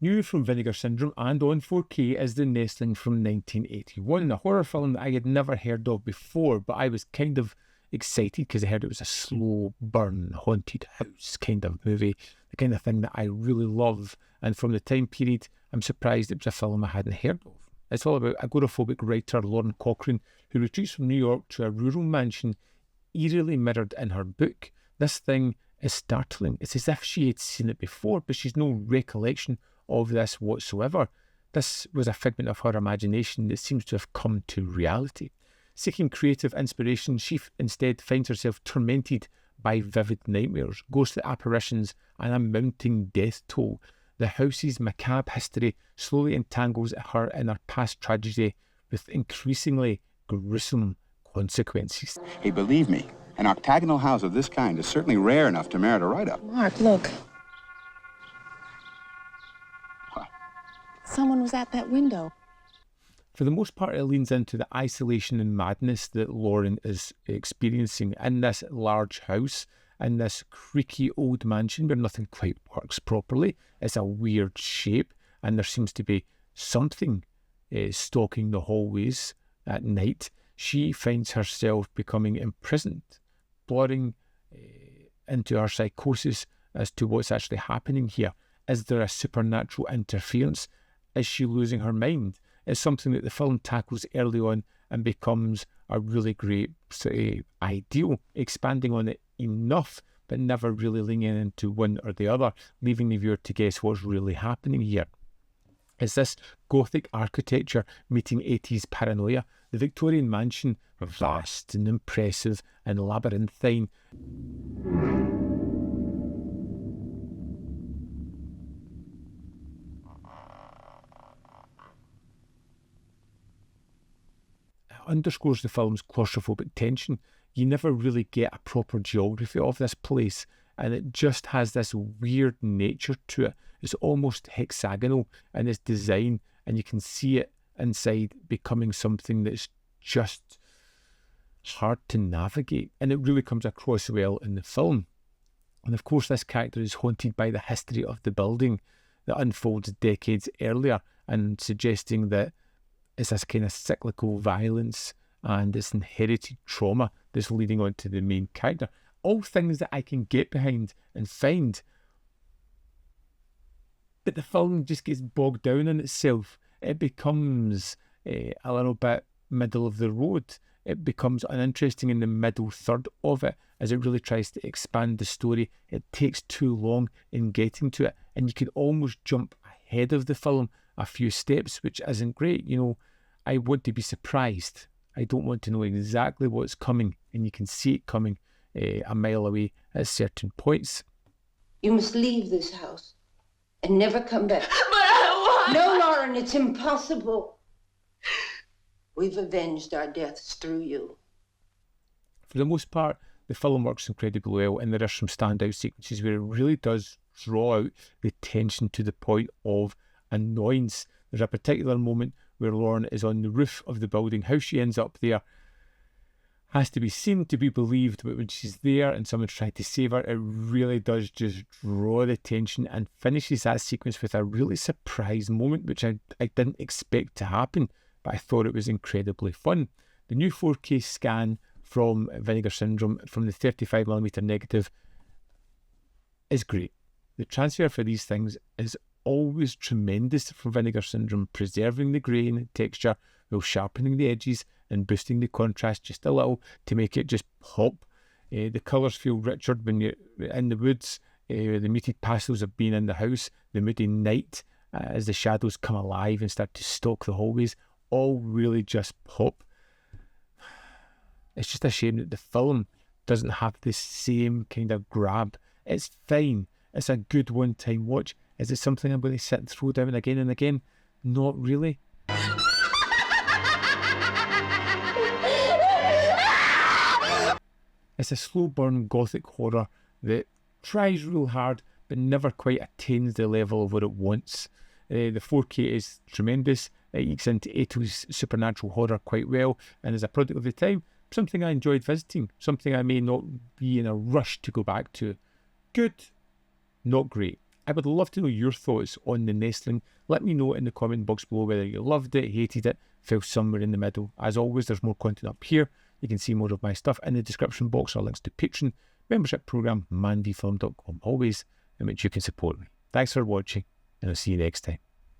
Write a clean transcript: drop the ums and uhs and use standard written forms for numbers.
New from Vinegar Syndrome and on 4K is The Nestling from 1981, a horror film that I had never heard of before, but I was kind of excited because I heard it was a slow burn, haunted house kind of movie, the kind of thing that I really love. And from the time period, I'm surprised it was a film I hadn't heard of. It's all about agoraphobic writer Lauren Cochrane, who retreats from New York to a rural mansion eerily mirrored in her book. This thing is startling. It's as if she had seen it before, but she's no recollection of this whatsoever. This was a figment of her imagination that seems to have come to reality. Seeking creative inspiration, she instead finds herself tormented by vivid nightmares, ghostly apparitions, and a mounting death toll. The house's macabre history slowly entangles her in her past tragedy with increasingly gruesome consequences. Hey, believe me, an octagonal house of this kind is certainly rare enough to merit a write-up. Mark, look. What? Someone was at that window. For the most part, it leans into the isolation and madness that Lauren is experiencing in this large house, in this creaky old mansion where nothing quite works properly. It's a weird shape, and there seems to be something stalking the hallways at night. She finds herself becoming imprisoned, blurring into her psychosis as to what's actually happening here. Is there a supernatural interference? Is she losing her mind? It's something that the film tackles early on and becomes a really great ideal, expanding on it enough, but never really leaning into one or the other, leaving the viewer to guess what's really happening here. Is this Gothic architecture meeting 80s paranoia? The Victorian mansion, vast and impressive and labyrinthine, underscores the film's claustrophobic tension. You never really get a proper geography of this place, and it just has this weird nature to it. It's almost hexagonal in its design, and you can see it inside becoming something that's just hard to navigate, and it really comes across well in the film. And of course, this character is haunted by the history of the building that unfolds decades earlier, and suggesting that it's this kind of cyclical violence and this inherited trauma that's leading on to the main character. All things that I can get behind and find. But the film just gets bogged down in itself. It becomes a little bit middle of the road. It becomes uninteresting in the middle third of it as it really tries to expand the story. It takes too long in getting to it, and you can almost jump ahead of the film a few steps, which isn't great. You know, I want to be surprised. I don't want to know exactly what's coming, and you can see it coming a mile away at certain points. You must leave this house and never come back. But I don't want... No, Lauren, it's impossible. We've avenged our deaths through you. For the most part, the film works incredibly well, and there are some standout sequences where it really does draw out the tension to the point of annoyance. There's a particular moment where Lauren is on the roof of the building. How she ends up there has to be seen to be believed, but when she's there and someone tries to save her, it really does just draw the tension and finishes that sequence with a really surprise moment, which I didn't expect to happen, but I thought it was incredibly fun. The new 4K scan from Vinegar Syndrome from the 35mm negative is great. The transfer for these things is always tremendous from Vinegar Syndrome, preserving the grain and texture while sharpening the edges and boosting the contrast just a little to make it just pop. The colours feel richer when you're in the woods, the muted pastels of being in the house, the moody night as the shadows come alive and start to stalk the hallways, all really just pop. It's just a shame that the film doesn't have this same kind of grab. It's fine. It's a good one-time watch. Is it something I'm going to sit and throw down again and again? Not really. It's a slow burn Gothic horror that tries real hard but never quite attains the level of what it wants. The 4K is tremendous. It ekes into Ato's supernatural horror quite well, and as a product of the time, something I enjoyed visiting, something I may not be in a rush to go back to. Good, not great. I would love to know your thoughts on The Nestling. Let me know in the comment box below whether you loved it, hated it, fell somewhere in the middle. As always, there's more content up here. You can see more of my stuff in the description box, or links to Patreon, membership program, manvfilm.com, always in which you can support me. Thanks for watching, and I'll see you next time.